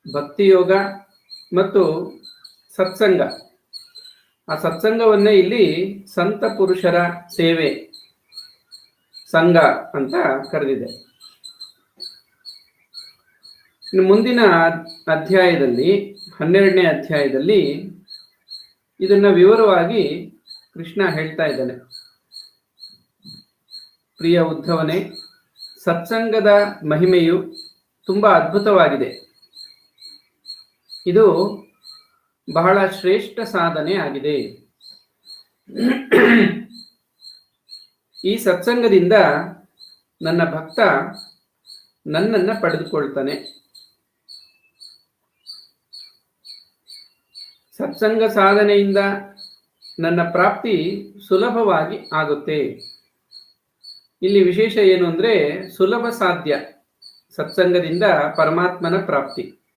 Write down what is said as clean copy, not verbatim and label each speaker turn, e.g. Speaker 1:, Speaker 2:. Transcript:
Speaker 1: ಭಕ್ತಿಯೋಗ ಮತ್ತು ಸತ್ಸಂಗ. ಆ ಸತ್ಸಂಗವನ್ನೇ ಇಲ್ಲಿ ಸಂತ ಪುರುಷರ ಸೇವೆ ಸಂಘ ಅಂತ ಕರೆದಿದೆ. ಮುಂದಿನ ಅಧ್ಯಾಯದಲ್ಲಿ 12ನೇ ಅಧ್ಯಾಯದಲ್ಲಿ ಇದನ್ನ ವಿವರವಾಗಿ ಕೃಷ್ಣ ಹೇಳ್ತಾ ಇದ್ದಾನೆ. ಪ್ರಿಯ ಉದ್ಧವನೇ, ಸತ್ಸಂಗದ ಮಹಿಮೆಯು ತುಂಬಾ ಅದ್ಭುತವಾಗಿದೆ. ಇದು ಬಹಳ ಶ್ರೇಷ್ಠ ಸಾಧನೆ ಆಗಿದೆ. ಈ ಸತ್ಸಂಗದಿಂದ ನನ್ನ ಭಕ್ತ ನನ್ನನ್ನ ಪಡೆದುಕೊಳ್ತಾನೆ. ಸತ್ಸಂಗ ಸಾಧನೆಯಿಂದ ನನ್ನ ಪ್ರಾಪ್ತಿ ಸುಲಭವಾಗಿ ಆಗುತ್ತೆ. ಇಲ್ಲಿ ವಿಶೇಷ ಏನು ಅಂದ್ರೆ, ಸುಲಭ ಸಾಧ್ಯ ಸತ್ಸಂಗದಿಂದ ಪರಮಾತ್ಮನ ಪ್ರಾಪ್ತಿ.